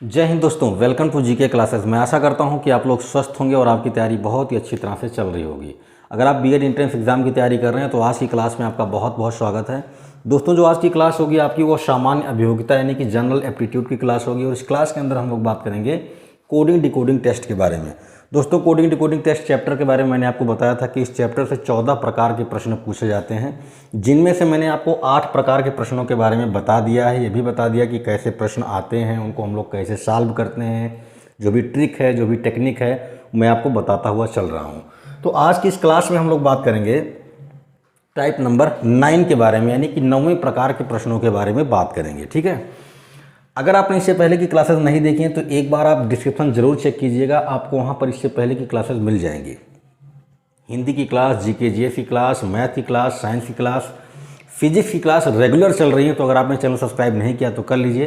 जय हिंद दोस्तों, welcome to GK classes. मैं आशा करता हूं कि आप लोग स्वस्थ होंगे और आपकी तैयारी बहुत ही अच्छी तरह से चल रही होगी। अगर आप बीएड एंट्रेंस एग्जाम की तैयारी कर रहे हैं तो आज की क्लास में आपका बहुत बहुत स्वागत है। दोस्तों, जो आज की क्लास होगी आपकी वो सामान्य अभियोगिता यानी कि जनरल एप्टीट्यूड की क्लास होगी और इस क्लास के अंदर हम लोग बात करेंगे कोडिंग डिकोडिंग टेस्ट के बारे में। दोस्तों, कोडिंग डिकोडिंग टेस्ट चैप्टर के बारे में मैंने आपको बताया था कि इस चैप्टर से 14 प्रकार के प्रश्न पूछे जाते हैं, जिनमें से मैंने आपको 8 प्रकार के प्रश्नों के बारे में बता दिया है। ये भी बता दिया कि कैसे प्रश्न आते हैं, उनको हम लोग कैसे सॉल्व करते हैं, जो भी ट्रिक है, जो भी टेक्निक है, मैं आपको बताता हुआ चल रहा हूँ। तो आज की इस क्लास में हम लोग बात करेंगे टाइप नंबर 9 के बारे में, यानी कि 9वें प्रकार के प्रश्नों के बारे में बात करेंगे। ठीक है, अगर आपने इससे पहले की क्लासेस नहीं देखी हैं तो एक बार आप डिस्क्रिप्शन जरूर चेक कीजिएगा, आपको वहाँ पर इससे पहले की क्लासेस मिल जाएंगी। हिंदी की क्लास, जीके जीएस की क्लास, मैथ की क्लास, साइंस की क्लास, फिजिक्स की क्लास रेगुलर चल रही है। तो अगर आपने चैनल सब्सक्राइब नहीं किया तो कर लीजिए,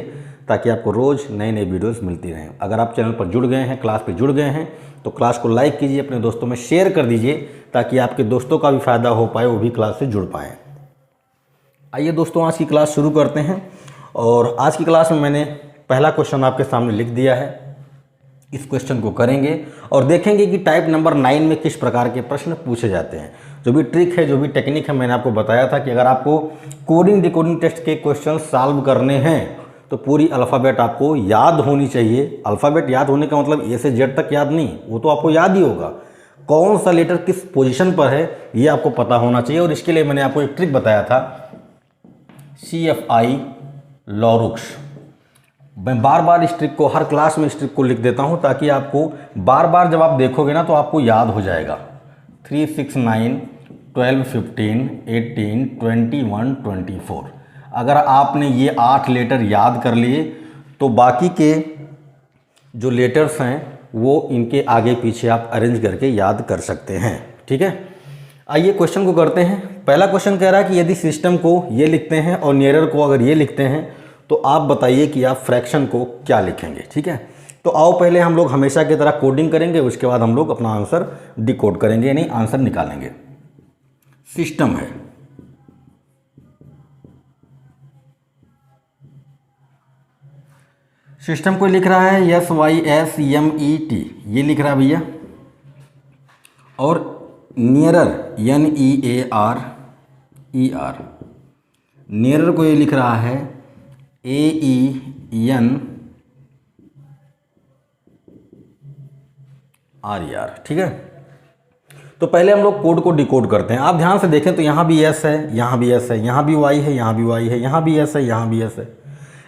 ताकि आपको रोज़ नई नई वीडियोस मिलती रहें। अगर आप चैनल पर जुड़ गए हैं, क्लास पर जुड़ गए हैं, तो क्लास को लाइक कीजिए, अपने दोस्तों में शेयर कर दीजिए, ताकि आपके दोस्तों का भी फ़ायदा हो पाए, वो भी क्लास से जुड़ पाएँ। आइए दोस्तों, आज की क्लास शुरू करते हैं। और आज की क्लास में मैंने पहला क्वेश्चन आपके सामने लिख दिया है। इस क्वेश्चन को करेंगे और देखेंगे कि टाइप नंबर 9 में किस प्रकार के प्रश्न पूछे जाते हैं। जो भी ट्रिक है, जो भी टेक्निक है, मैंने आपको बताया था कि अगर आपको कोडिंग डिकोडिंग टेस्ट के क्वेश्चन सॉल्व करने हैं तो पूरी अल्फ़ाबेट आपको याद होनी चाहिए। अल्फ़ाबेट याद होने का मतलब ए से जेड तक याद नहीं, वो तो आपको याद ही होगा। कौन सा लेटर किस पोजीशन पर है ये आपको पता होना चाहिए। और इसके लिए मैंने आपको एक ट्रिक बताया था, CFI लॉरुक्स। मैं बार बार इस ट्रिक को, हर क्लास में इस ट्रिक को लिख देता हूं, ताकि आपको बार बार जब आप देखोगे ना तो आपको याद हो जाएगा। 3, 6, 9, 12, 15, 18, 21, 24। अगर आपने ये 8 लेटर याद कर लिए तो बाकी के जो लेटर्स हैं वो इनके आगे पीछे आप अरेंज करके याद कर सकते हैं। ठीक है, आइए क्वेश्चन को करते हैं। पहला क्वेश्चन कह रहा है कि यदि सिस्टम को ये लिखते हैं और नियरर को अगर ये लिखते हैं तो आप बताइए कि आप फ्रैक्शन को क्या लिखेंगे। ठीक है, तो आओ पहले हम लोग हमेशा की तरह कोडिंग करेंगे, उसके बाद हम लोग अपना आंसर डिकोड करेंगे, यानी आंसर निकालेंगे। सिस्टम है, सिस्टम को लिख रहा है SYSMET, ये लिख रहा है भैया। और नियरर NEARER, नियरर को ये लिख रहा है AENRER। ठीक है, तो पहले हम लोग कोड को डिकोड करते हैं। आप ध्यान से देखें तो यहाँ भी S है, यहाँ भी S है, यहाँ भी Y है, यहाँ भी Y है, यहाँ भी S है, यहाँ भी S है।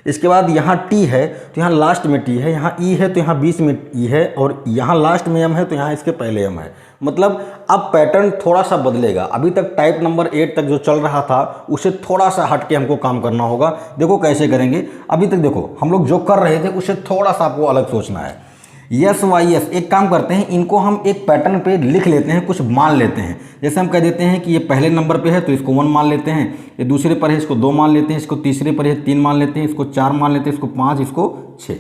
इसके बाद यहाँ T है तो यहाँ लास्ट में T है, यहाँ E है तो यहाँ बीच में E है, और यहाँ लास्ट में M है तो यहाँ इसके पहले M है। मतलब अब पैटर्न थोड़ा सा बदलेगा। अभी तक टाइप नंबर 8 तक जो चल रहा था उससे थोड़ा सा हट के हमको काम करना होगा। देखो कैसे करेंगे। अभी तक देखो हम लोग जो कर रहे थे उससे थोड़ा सा आपको अलग सोचना है। SYS, एक काम करते हैं, इनको हम एक पैटर्न पे लिख लेते हैं, कुछ मान लेते हैं। जैसे हम कह देते हैं कि ये पहले नंबर पे है तो इसको 1 मान लेते हैं, ये दूसरे पर है इसको 2 मान लेते हैं, इसको तीसरे पर है 3 मान लेते हैं, इसको 4 मान लेते हैं, इसको 5, इसको 6।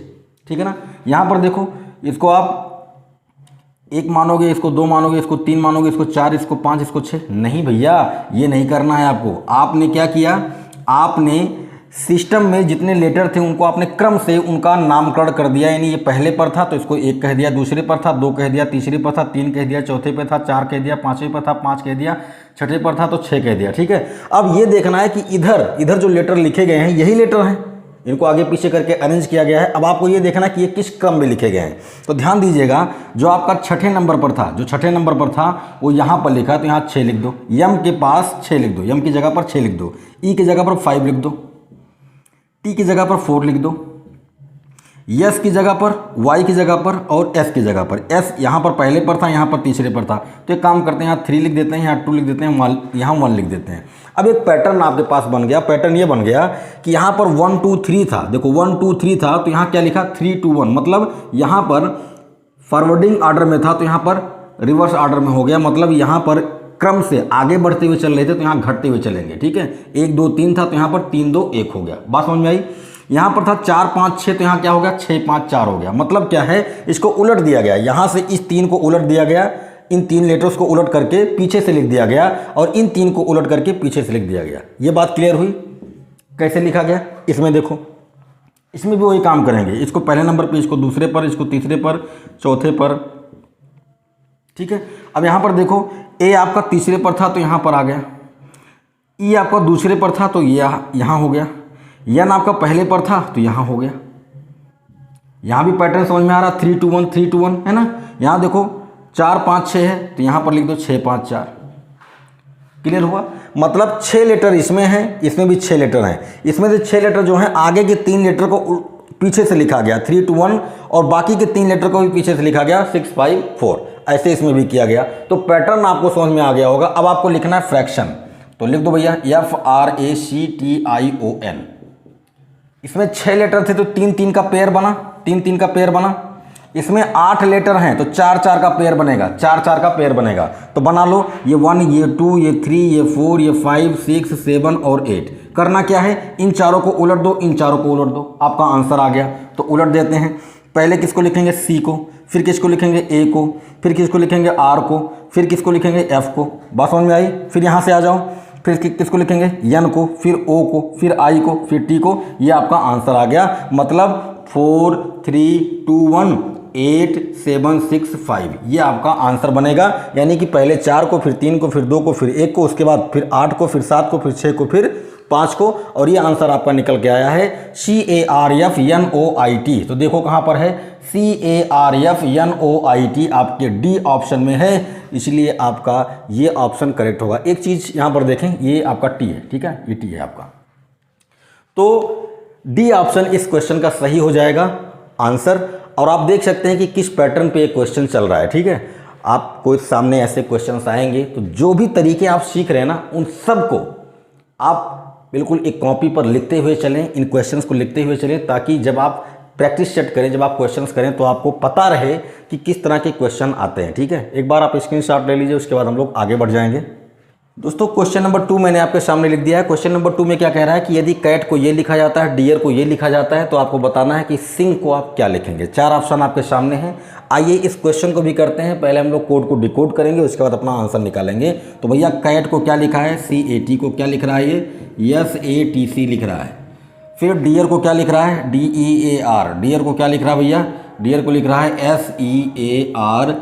ठीक है ना। यहाँ पर देखो, इसको आप 1 मानोगे, इसको 2 मानोगे, इसको 3 मानोगे, इसको 4, इसको 5, इसको 6। नहीं भैया, ये नहीं करना है आपको। आपने क्या किया, आपने सिस्टम में जितने लेटर थे उनको आपने क्रम से उनका नामकरण कर दिया। यानी ये पहले पर था तो इसको 1 कह दिया, दूसरे पर था 2 कह दिया, तीसरे पर था 3 कह दिया, चौथे पर था 4 कह दिया, पांचवें पर था 5 कह दिया, छठे पर था तो 6 कह दिया। ठीक है, अब ये देखना है कि इधर इधर जो लेटर लिखे गए हैं यही लेटर हैं, इनको आगे पीछे करके अरेंज किया गया है। अब आपको ये देखना कि ये किस क्रम में लिखे गए हैं। तो ध्यान दीजिएगा, जो आपका छठे नंबर पर था, जो छठे नंबर पर था वो यहाँ पर लिखा, तो यहाँ 6 लिख दो। यम के पास 6 लिख दो, यम की जगह पर 6 लिख दो। ई की जगह पर 5 लिख दो, टी की जगह पर 4 लिख दो, यस की जगह पर, वाई की जगह पर और एस की जगह पर। एस यहाँ पर पहले पर था, यहाँ पर तीसरे पर था, तो एक काम करते हैं, यहाँ 3 लिख देते हैं, यहाँ 2 लिख देते हैं, यहाँ 1 लिख देते हैं। अब एक पैटर्न आपके पास बन गया। पैटर्न ये बन गया कि यहाँ पर 1 2 3 था, देखो 1 2 3 था तो यहाँ क्या लिखा 3 2 1, मतलब यहाँ पर फॉरवर्डिंग ऑर्डर में था तो यहाँ पर रिवर्स ऑर्डर में हो गया। मतलब यहाँ पर क्रम से आगे बढ़ते हुए चल रहे थे तो यहाँ घटते हुए चलेंगे। ठीक है, 1 2 3 था तो यहाँ पर 3 2 1 हो गया। बात समझ में आई। यहाँ पर था 4 5 6 तो यहाँ क्या हो गया 6 5 4 हो गया। मतलब क्या है, इसको उलट दिया गया। यहाँ से इस 3 को उलट दिया गया, इन 3 लेटर्स को उलट करके पीछे से लिख दिया गया, और इन 3 को उलट करके पीछे से लिख दिया गया। ये बात क्लियर हुई। कैसे लिखा गया इसमें देखो, इसमें भी वही काम करेंगे, इसको पहले नंबर पे, इसको दूसरे पर, इसको तीसरे पर, चौथे पर, ठीक है। अब यहाँ पर देखो ए आपका तीसरे पर था तो यहाँ पर आ गया, ई आपका दूसरे पर था तो ये यहाँ हो गया, एन आपका पहले पर था तो यहाँ हो गया। यहाँ भी पैटर्न समझ में आ रहा, 3 2 1 3 2 1 है ना। यहाँ देखो 4 5 6 है तो यहाँ पर लिख दो 6 5 4। क्लियर हुआ? मतलब 6 लेटर इसमें हैं, इसमें भी 6 लेटर हैं। इसमें से 6 लेटर जो हैं आगे के 3 लेटर को पीछे से लिखा गया 3 2 1, और बाकी के 3 लेटर को भी पीछे से लिखा गया 6 5 4। ऐसे इसमें भी किया गया। तो पैटर्न आपको समझ में आ गया होगा। अब आपको लिखना है फ्रैक्शन, तो लिख दो भैया FRACTION। इसमें 6 लेटर थे तो 3 3 का पेयर बना, 3 3 का पेयर बना। इसमें 8 लेटर हैं तो 4 4 का पेयर बनेगा, 4 4 का पेयर बनेगा। तो बना लो, ये 1 ये 2 ये 3 ये 4 ये 5 6 7 और 8। करना क्या है, इन चारों को उलट दो, इन चारों को उलट दो, आपका आंसर आ गया। तो उलट देते हैं। पहले किसको लिखेंगे, C को, फिर किसको लिखेंगे, A को, फिर किसको लिखेंगे, R को, फिर किसको लिखेंगे, F को। बात समझ में आई? फिर यहाँ से आ जाओ, फिर किसको लिखेंगे, N को, फिर O को, फिर I को, फिर T को। ये आपका आंसर आ गया। मतलब 4 3 2 1 8 7 6 5 ये आपका आंसर बनेगा। यानी कि पहले 4 को, फिर 3 को, फिर 2 को, फिर 1 को, उसके बाद फिर 8 को, फिर 7 को, फिर 6 को, फिर 5 को। और ये आंसर आपका निकल के आया है CARFNOIT। तो देखो कहाँ पर है, CARFNOIT आपके डी ऑप्शन में है, इसलिए आपका ये ऑप्शन करेक्ट होगा। एक चीज़ यहाँ पर देखें, ये आपका टी है, ठीक है, ये टी है आपका। तो डी ऑप्शन इस क्वेश्चन का सही हो जाएगा आंसर। और आप देख सकते हैं कि किस पैटर्न पे ये क्वेश्चन चल रहा है, ठीक है। आपको सामने ऐसे क्वेश्चंस आएंगे तो जो भी तरीके आप सीख रहे हैं ना, उन सब को आप बिल्कुल एक कॉपी पर लिखते हुए चलें, इन क्वेश्चंस को लिखते हुए चलें, ताकि जब आप प्रैक्टिस सेट करें, जब आप क्वेश्चंस करें तो आपको पता रहे कि किस तरह के क्वेश्चन आते हैं, ठीक है। एक बार आप स्क्रीनशॉट ले लीजिए, उसके बाद हम लोग आगे बढ़ जाएंगे। दोस्तों क्वेश्चन नंबर 2 मैंने आपके सामने लिख दिया है। क्वेश्चन नंबर 2 में क्या कह रहा है कि यदि कैट को ये लिखा जाता है, डियर को ये लिखा जाता है, तो आपको बताना है कि सिंह को आप क्या लिखेंगे। 4 ऑप्शन आपके सामने हैं। आइए इस क्वेश्चन को भी करते हैं। पहले हम लोग कोड को डिकोड करेंगे, उसके बाद अपना आंसर निकालेंगे। तो भैया कैट को क्या लिखा है, CAT को क्या लिख रहा है, ये SATC लिख रहा है। फिर डियर को क्या लिख रहा है, DEAR। डियर को क्या लिख रहा है भैया, डियर को लिख रहा है SEARD,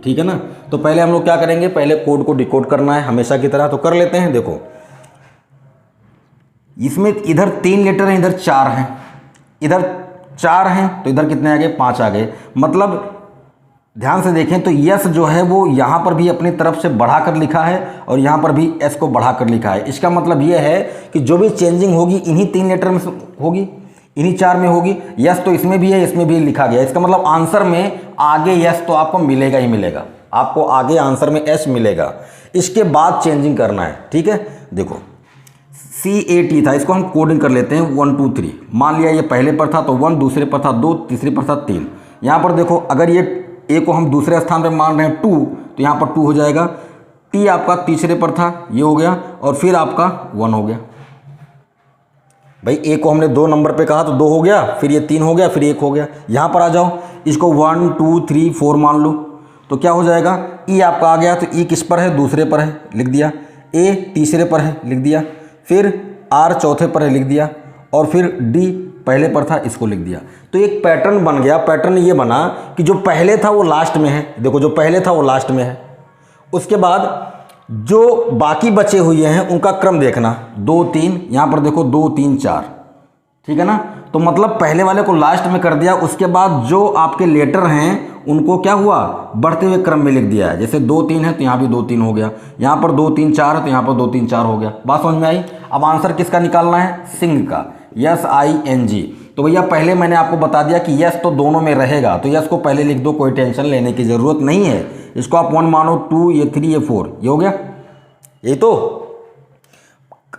ठीक है ना। तो पहले हम लोग क्या करेंगे, पहले कोड को डिकोड करना है हमेशा की तरह, तो कर लेते हैं। देखो इसमें इधर 3 लेटर हैं, इधर 4 हैं, इधर 4 हैं तो इधर कितने आ गए, 5 आ गए। मतलब ध्यान से देखें तो यस जो है वो यहाँ पर भी अपनी तरफ से बढ़ाकर लिखा है और यहाँ पर भी एस को बढ़ाकर लिखा है। इसका मतलब ये है कि जो भी चेंजिंग होगी इन्हीं 3 लेटर में होगी, इन्हीं 4 में होगी। यस तो इसमें भी है, इसमें भी लिखा गया। इसका मतलब आंसर में आगे यस तो आपको मिलेगा ही मिलेगा, आपको आगे आंसर में एस मिलेगा। इसके बाद चेंजिंग करना है, ठीक है। देखो CAT था, इसको हम कोडिंग कर लेते हैं 1 2 3। मान लिया ये पहले पर था तो 1, दूसरे पर था 2, तीसरे पर था 3। यहाँ पर देखो अगर ये ए को हम दूसरे स्थान पर मान रहे हैं 2, तो यहाँ पर 2 हो जाएगा। टी आपका तीसरे पर था, ये हो गया, और फिर आपका 1 हो गया। भाई ए को हमने 2 नंबर पे कहा तो 2 हो गया, फिर ये 3 हो गया, फिर 1 हो गया। यहाँ पर आ जाओ, इसको 1 2 3 4 मान लो, तो क्या हो जाएगा, ई आपका आ गया। तो ई किस पर है, दूसरे पर है, लिख दिया। ए तीसरे पर है, लिख दिया। फिर आर चौथे पर है, लिख दिया। और फिर डी पहले पर था, इसको लिख दिया। तो एक पैटर्न बन गया। पैटर्न ये बना कि जो पहले था वो लास्ट में है। देखो जो पहले था वो लास्ट में है। उसके बाद जो बाकी बचे हुए हैं उनका क्रम देखना, 2 3, यहाँ पर देखो 2 3 4, ठीक है ना। तो मतलब पहले वाले को लास्ट में कर दिया, उसके बाद जो आपके लेटर हैं उनको क्या हुआ, बढ़ते हुए क्रम में लिख दिया है। जैसे 2 3 है तो यहाँ भी 2 3 हो गया, यहाँ पर 2 3 4 है तो यहाँ पर 2 3 4 हो गया। बात समझ में आई। अब आंसर किसका निकालना है, सिंह का, SING। तो भैया पहले मैंने आपको बता दिया कि यस तो दोनों में रहेगा, तो यस को पहले लिख दो, कोई टेंशन लेने की ज़रूरत नहीं है। इसको आप 1 मानो, 2 ये 3 ये 4, ये हो गया। ये तो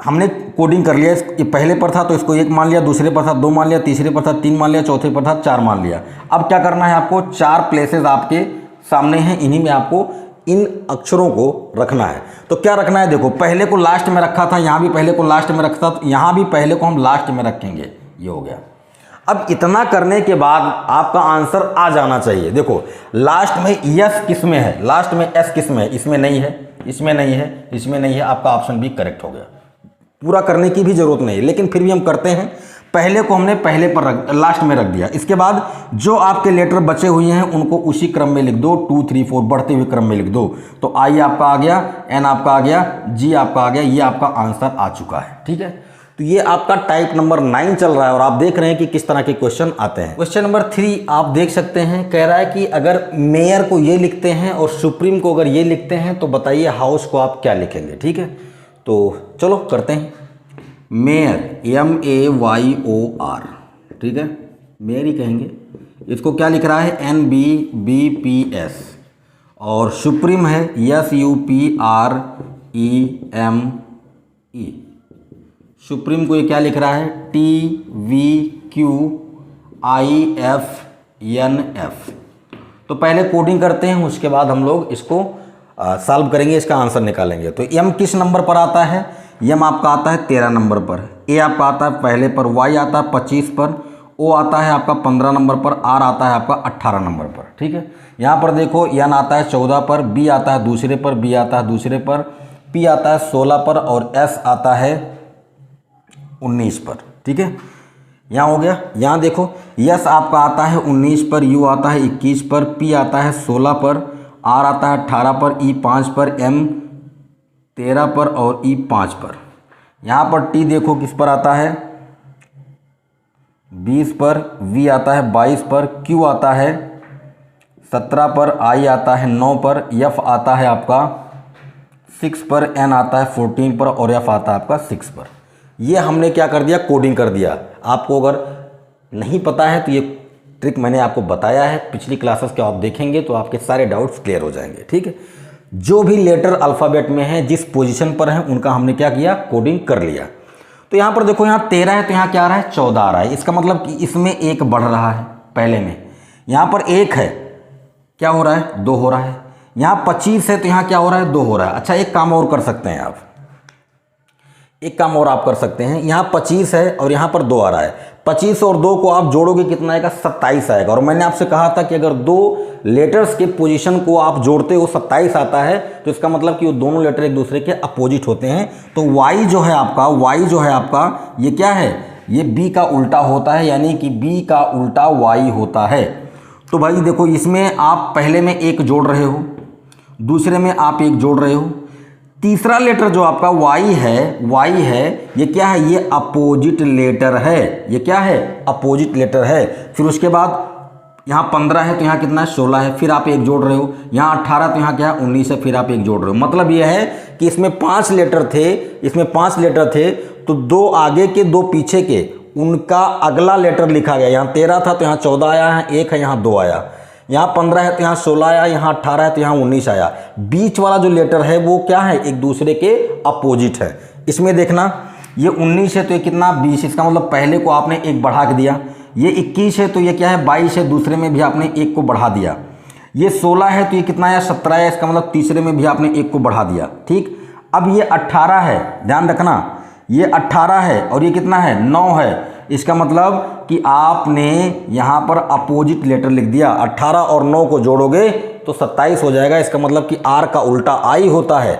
हमने कोडिंग कर लिया। ये पहले पर था तो इसको 1 मान लिया, दूसरे पर था 2 मान लिया, तीसरे पर था 3 मान लिया, चौथे पर था 4 मान लिया। अब क्या करना है आपको, 4 प्लेसेस आपके सामने हैं, इन्हीं में आपको इन अक्षरों को रखना है। तो क्या रखना है, देखो पहले को लास्ट में रखा था, यहाँ भी पहले को लास्ट में रखा था, तो यहाँ भी पहले को हम लास्ट में रखेंगे, ये हो गया। अब इतना करने के बाद आपका आंसर आ जाना चाहिए। देखो लास्ट में यस किस में है, लास्ट में एस किस में है, इसमें नहीं है, इसमें नहीं है, इसमें नहीं है। आपका ऑप्शन भी करेक्ट हो गया। पूरा करने की भी जरूरत नहीं, लेकिन फिर भी हम करते हैं। पहले को हमने पहले पर लास्ट में रख दिया। इसके बाद जो आपके लेटर बचे हुए हैं उनको उसी क्रम में लिख दो, 2 3 4 बढ़ते हुए क्रम में लिख दो। तो आई आपका आ गया, एन आपका आ गया, जी आपका आ गया, ये आपका आंसर आ चुका है। ठीक है, तो ये आपका टाइप नंबर 9 चल रहा है और आप देख रहे हैं कि किस तरह के क्वेश्चन आते हैं। क्वेश्चन नंबर 3 आप देख सकते हैं, कह रहा है कि अगर मेयर को ये लिखते हैं और सुप्रीम को अगर ये लिखते हैं तो बताइए हाउस को आप क्या लिखेंगे। ठीक है, तो चलो करते हैं। मेयर MAYOR, ठीक है, मेयर ही कहेंगे। इसको क्या लिख रहा है, NBBPS, और सुप्रीम है SUPREME। सुप्रीम को ये क्या लिख रहा है, TVQIFNF। तो पहले कोडिंग करते हैं, उसके बाद हम लोग इसको सॉल्व करेंगे, इसका आंसर निकालेंगे। तो M किस नंबर पर आता है, M आपका आता है 13 नंबर पर, A आपका आता है पहले पर, Y आता है 25 पर, O आता है आपका 15 नंबर पर, R आता है आपका 18 नंबर पर। ठीक है, यहाँ पर देखो N आता है 14 पर, B आता है दूसरे पर, B आता है दूसरे पर, P आता है 16 पर और S आता है 19 पर। ठीक है, यहाँ हो गया। यहाँ देखो S आपका आता है 19 पर, U आता है 21 पर, P आता है 16 पर, R आता है 18 पर, E 5 पर, M 13 पर और E 5 पर। यहाँ पर T देखो किस पर आता है, 20 पर, V आता है 22 पर, Q आता है 17 पर, I आता है 9 पर, F आता है आपका 6 पर, N आता है 14 पर और F आता है आपका 6 पर। ये हमने क्या कर दिया, कोडिंग कर दिया। आपको अगर नहीं पता है तो ये ट्रिक मैंने आपको बताया है, पिछली क्लासेस के आप देखेंगे तो आपके सारे डाउट्स क्लियर हो जाएंगे। ठीक है, जो भी लेटर अल्फ़ाबेट में है, जिस पोजीशन पर है, उनका हमने क्या किया, कोडिंग कर लिया। तो यहाँ पर देखो, यहाँ 13 है तो यहाँ क्या आ रहा है, 14 आ रहा है। इसका मतलब कि इसमें 1 बढ़ रहा है पहले में। यहाँ पर 1 है, क्या हो रहा है, 2 हो रहा है। यहाँ 25 है तो यहाँ क्या हो रहा है, 2 हो रहा है। अच्छा, एक काम और कर सकते हैं आप, एक काम और आप कर सकते हैं। यहाँ 25 है और यहाँ पर 2 आ रहा है। 25 और 2 को आप जोड़ोगे कितना आएगा, 27 आएगा। और मैंने आपसे कहा था कि अगर 2 लेटर्स के पोजीशन को आप जोड़ते हो 27 आता है तो इसका मतलब कि वो दोनों लेटर एक दूसरे के अपोजिट होते हैं। तो Y जो है आपका, ये क्या है, ये B का उल्टा होता है, यानी कि B का उल्टा Y होता है। तो भाई देखो, इसमें आप पहले में 1 जोड़ रहे हो, दूसरे में आप 1 जोड़ रहे हो, तीसरा लेटर जो आपका Y है, ये क्या है, ये अपोजिट लेटर है। ये क्या है, अपोजिट लेटर है। फिर उसके बाद यहाँ 15 है तो यहाँ कितना है, 16 है, फिर आप 1 जोड़ रहे हो। यहाँ 18 तो यहाँ क्या है, 19 है, फिर आप 1 जोड़ रहे हो। मतलब ये है कि इसमें 5 लेटर थे, तो 2 आगे के 2 पीछे के, उनका अगला लेटर लिखा गया। यहाँ 13 था तो यहाँ 14 आया, यहाँ 1 है, यहाँ 2 आया। यहाँ 15 है तो यहाँ 16 आया, यहाँ 18 है तो यहाँ 19 आया। बीच वाला जो लेटर है वो क्या है, एक दूसरे के अपोजिट है। इसमें देखना, ये 19 है तो ये कितना, 20। इसका मतलब पहले को आपने 1 बढ़ा के दिया। ये 21 है तो ये क्या है, 22 है, दूसरे में भी आपने 1 को बढ़ा दिया। ये 16 है तो ये कितना है, 17 है, इसका मतलब तीसरे में भी आपने 1 को बढ़ा दिया। ठीक, अब ये 18 है, ध्यान रखना, ये 18 है और ये कितना है, 9 है। इसका मतलब कि आपने यहाँ पर अपोजिट लेटर लिख दिया। 18 और 9 को जोड़ोगे तो 27 हो जाएगा। इसका मतलब कि R का उल्टा I होता है।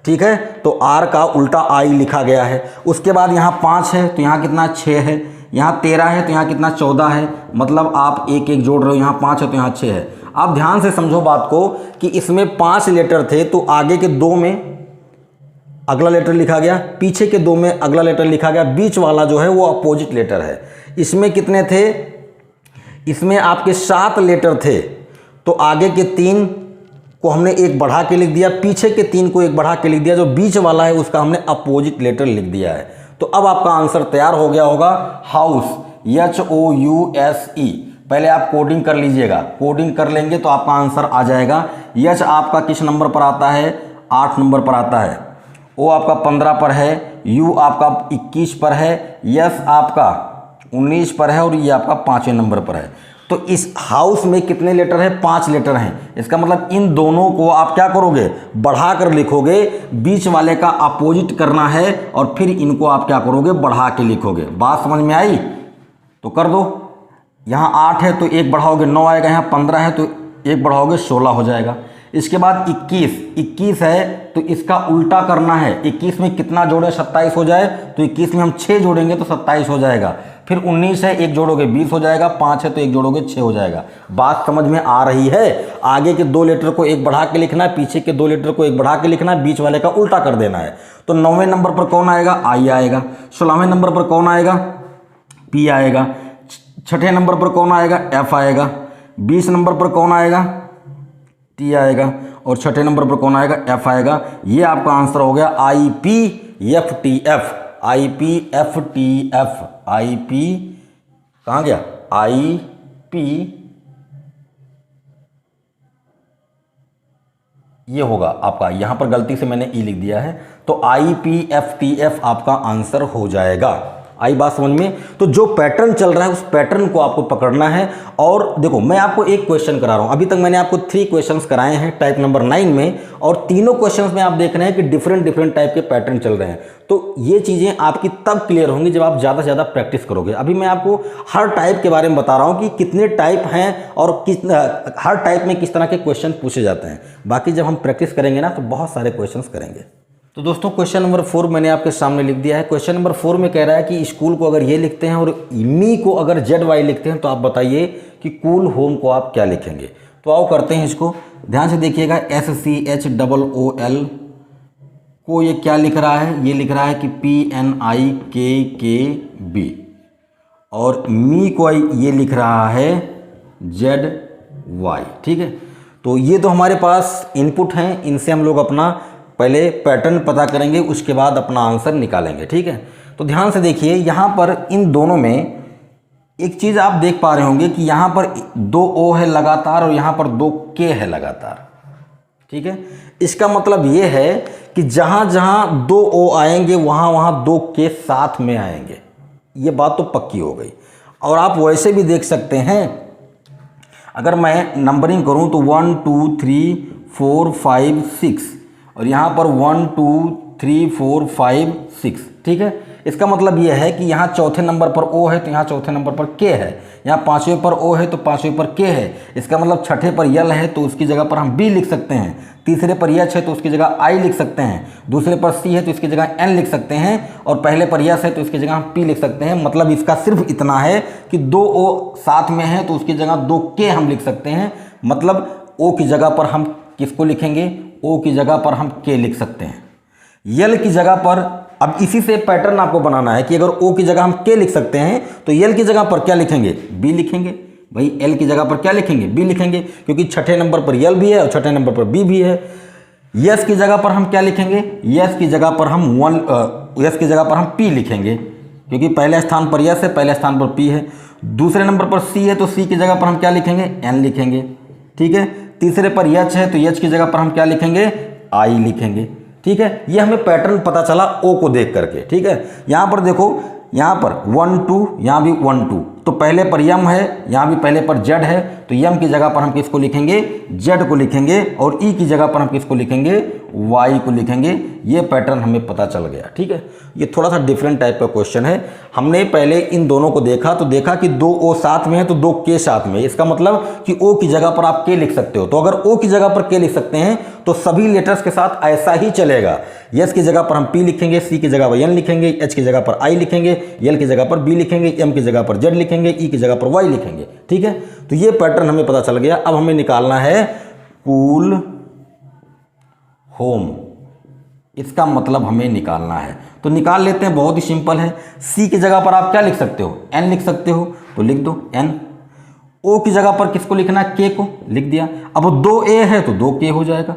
ठीक है, तो R का उल्टा I लिखा गया है। उसके बाद यहाँ 5 है तो यहाँ कितना, 6 है। यहाँ 13 है तो यहाँ कितना, 14 है। मतलब आप 1 1 जोड़ रहे हो, यहाँ 5 है तो यहाँ 6 है। आप ध्यान से समझो बात को कि इसमें 5 लेटर थे तो आगे के 2 में अगला लेटर लिखा गया, पीछे के 2 में अगला लेटर लिखा गया, बीच वाला जो है वो अपोजिट लेटर है। इसमें कितने थे, इसमें आपके 7 लेटर थे तो आगे के 3 को हमने 1 बढ़ा के लिख दिया, पीछे के 3 को 1 बढ़ा के लिख दिया, जो बीच वाला है उसका हमने अपोजिट लेटर लिख दिया है। तो अब आपका आंसर तैयार हो गया होगा, हाउस, HOUSE। पहले आप कोडिंग कर लीजिएगा, कोडिंग कर लेंगे तो आपका आंसर आ जाएगा। H आपका किस नंबर पर आता है, 8 नंबर पर आता है। O आपका 15 पर है, U आपका 21 पर है, S आपका 19 पर है और ये आपका 5वें नंबर पर है। तो इस हाउस में कितने लेटर हैं, 5 लेटर हैं। इसका मतलब इन दोनों को आप क्या करोगे, बढ़ा कर लिखोगे, बीच वाले का अपोजिट करना है और फिर इनको आप क्या करोगे, बढ़ा के लिखोगे। बात समझ में आई तो कर दो। यहाँ 8 है तो 1 बढ़ाओगे 9 आएगा, यहाँ 15 है तो 1 बढ़ाओगे 16 हो जाएगा। इसके बाद 21 है तो इसका उल्टा करना है। 21 में कितना जोड़े 27 हो जाए, तो 21 में हम 6 जोड़ेंगे तो 27 हो जाएगा। फिर 19 है, 1 जोड़ोगे 20 हो जाएगा। 5 है तो 1 जोड़ोगे 6 हो जाएगा। बात समझ में आ रही है? आगे के 2 लेटर को 1 बढ़ा के लिखना है, पीछे के 2 लेटर को 1 बढ़ा के लिखना है, बीच वाले का उल्टा कर देना है। तो 9वें नंबर पर कौन आएगा? आई आएगा। 16वें नंबर पर कौन आएगा? पी आएगा। 6ठे नंबर पर कौन आएगा? एफ आएगा। 20 नंबर पर कौन आएगा? टी आएगा। और 6ठे नंबर पर कौन आएगा? एफ आएगा। ये आपका आंसर हो गया I P F T F. I P F T F. I P कहाँ गया? आई पी, ये होगा आपका, यहां पर गलती से मैंने ई लिख दिया है, तो I P F T F आपका आंसर हो जाएगा। आई बात समझ में? तो जो पैटर्न चल रहा है उस पैटर्न को आपको पकड़ना है। और देखो मैं आपको एक क्वेश्चन करा रहा हूं, अभी तक मैंने आपको 3 क्वेश्चंस कराए हैं टाइप नंबर 9 में, और तीनों क्वेश्चंस में आप देख रहे हैं कि डिफरेंट टाइप के पैटर्न चल रहे हैं। तो ये चीज़ें आपकी तब क्लियर होंगी जब आप ज़्यादा से ज़्यादा प्रैक्टिस करोगे। अभी मैं आपको हर टाइप के बारे में बता रहा हूँ कि कितने टाइप हैं और हर टाइप में किस तरह के क्वेश्चन पूछे जाते हैं। बाकी जब हम प्रैक्टिस करेंगे ना तो बहुत सारे क्वेश्चन करेंगे। तो दोस्तों क्वेश्चन नंबर 4 मैंने आपके सामने लिख दिया है। क्वेश्चन नंबर 4 में कह रहा है कि स्कूल को अगर ये लिखते हैं और मी को अगर ZY लिखते हैं तो आप बताइए कि कूल होम को आप क्या लिखेंगे। तो आओ करते हैं इसको, ध्यान से देखिएगा। SCHOOL को ये क्या लिख रहा है? ये लिख रहा है कि PNIKKB, और मी को ये लिख रहा है ZY। ठीक है, तो ये तो हमारे पास इनपुट हैं, इनसे हम लोग अपना पहले पैटर्न पता करेंगे, उसके बाद अपना आंसर निकालेंगे। ठीक है, तो ध्यान से देखिए, यहाँ पर इन दोनों में एक चीज़ आप देख पा रहे होंगे कि यहाँ पर 2 O है लगातार और यहाँ पर 2 K है लगातार। ठीक है, इसका मतलब ये है कि जहाँ जहाँ 2 O आएंगे वहाँ वहाँ 2 K साथ में आएंगे। ये बात तो पक्की हो गई। और आप वैसे भी देख सकते हैं, अगर मैं नंबरिंग करूँ तो 1 2 3 4 5 6 और यहाँ पर 1 2 3 4 5 6। ठीक है, इसका मतलब यह है कि यहाँ चौथे नंबर पर O है तो यहाँ चौथे नंबर पर K है, यहाँ 5वें पर O है तो 5वें पर K है। इसका मतलब 6ठे पर यल है तो उसकी जगह पर हम B लिख सकते हैं, तीसरे पर यच है तो उसकी जगह I लिख सकते हैं, दूसरे पर C है तो इसकी जगह N लिख सकते हैं, और पहले पर यस है तो इसकी जगह हम P लिख सकते हैं। मतलब इसका सिर्फ इतना है कि 2 O साथ में है तो उसकी जगह 2 K हम लिख सकते हैं। मतलब O की जगह पर हम किसको लिखेंगे? O की जगह पर हम K लिख सकते हैं। यल की जगह पर, अब इसी से पैटर्न आपको बनाना है कि अगर O की जगह हम K लिख सकते हैं तो यल की जगह पर क्या लिखेंगे? B लिखेंगे। भाई L की जगह पर क्या लिखेंगे? B लिखेंगे, क्योंकि 6ठे नंबर पर यल भी है और 6ठे नंबर पर B भी है। यस की जगह पर हम क्या लिखेंगे? यस की जगह पर हम P लिखेंगे, क्योंकि पहले स्थान पर यस है, पहले स्थान पर P है। दूसरे नंबर पर C है तो C की जगह पर हम क्या लिखेंगे? N लिखेंगे। ठीक है, तीसरे पर यच है तो यच की जगह पर हम क्या लिखेंगे? I लिखेंगे। ठीक है, ये हमें पैटर्न पता चला O को देख करके। ठीक है, यहाँ पर देखो, यहाँ पर 1 2, यहाँ भी 1 2, तो पहले पर यम है, यहाँ भी पहले पर जेड है, तो यम की जगह पर हम किसको लिखेंगे? जेड को लिखेंगे, और ई की जगह पर हम किसको लिखेंगे? वाई को लिखेंगे। ये पैटर्न हमें पता चल गया। ठीक है, ये थोड़ा सा डिफरेंट टाइप का क्वेश्चन है। हमने पहले इन दोनों को देखा तो देखा कि 2 O साथ में है तो 2 K साथ में। इसका मतलब कि O की जगह पर आप K लिख सकते हो। तो अगर O की जगह पर K लिख सकते हैं तो सभी लेटर्स के साथ ऐसा ही चलेगा। यस की जगह पर हम P लिखेंगे, C की जगह पर N लिखेंगे, H की जगह पर I लिखेंगे, L की जगह पर B लिखेंगे, M की जगह पर Z लिखेंगे, E की जगह पर Y लिखेंगे। ठीक है, तो ये पैटर्न हमें पता चल गया। अब हमें निकालना है कूल होम, इसका मतलब हमें निकालना है। तो निकाल लेते हैं, बहुत ही सिंपल है। C की जगह पर आप क्या लिख सकते हो? N लिख सकते हो, तो लिख दो N। O की जगह पर किसको लिखना है? K को लिख दिया। अब 2 A है तो 2 K हो जाएगा।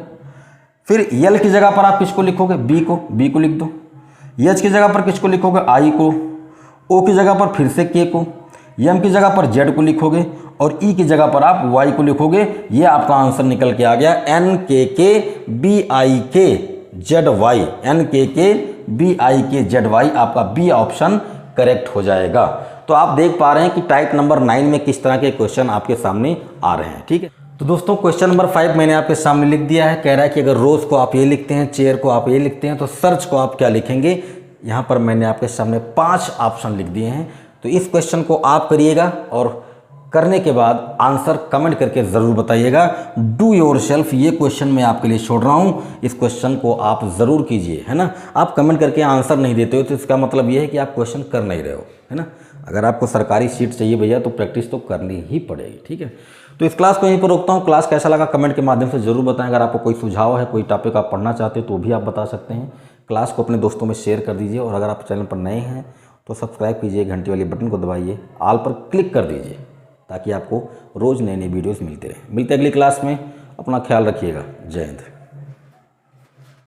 फिर L की जगह पर आप किसको लिखोगे? B को, B को लिख दो। H की जगह पर किसको लिखोगे? I को। O की जगह पर फिर से K को। M की जगह पर Z को लिखोगे, और E की जगह पर आप Y को लिखोगे। ये आपका आंसर निकल के आ गया NKKBIKZY। NKKBIKZY आपका B ऑप्शन करेक्ट हो जाएगा। तो आप देख पा रहे हैं कि टाइप नंबर 9 में किस तरह के क्वेश्चन आपके सामने आ रहे हैं। ठीक है, तो दोस्तों क्वेश्चन नंबर 5 मैंने आपके सामने लिख दिया है। कह रहा है कि अगर रोज को आप ये लिखते हैं, चेयर को आप ये लिखते हैं, तो सर्च को आप क्या लिखेंगे? यहाँ पर मैंने आपके सामने 5 ऑप्शन लिख दिए हैं। तो इस क्वेश्चन को आप करिएगा और करने के बाद आंसर कमेंट करके ज़रूर बताइएगा। डू योर सेल्फ, ये क्वेश्चन मैं आपके लिए छोड़ रहा हूँ, इस क्वेश्चन को आप ज़रूर कीजिए, है ना। आप कमेंट करके आंसर नहीं देते हो तो इसका मतलब ये है कि आप क्वेश्चन कर नहीं रहे हो, है ना। अगर आपको सरकारी सीट चाहिए भैया तो प्रैक्टिस तो करनी ही पड़ेगी, ठीक है। तो इस क्लास को यहीं पर रोकता हूँ। क्लास कैसा लगा कमेंट के माध्यम से ज़रूर बताएं। अगर आपको कोई सुझाव है, कोई टॉपिक आप पढ़ना चाहते हो तो भी आप बता सकते हैं। क्लास को अपने दोस्तों में शेयर कर दीजिए और अगर आप चैनल पर नए हैं तो सब्सक्राइब कीजिए, घंटी वाली बटन को दबाइए, ऑल पर क्लिक कर दीजिए ताकि आपको रोज़ नई नई वीडियोज़ मिलते रहें। मिलते हैं अगली क्लास में, अपना ख्याल रखिएगा। जय हिंद।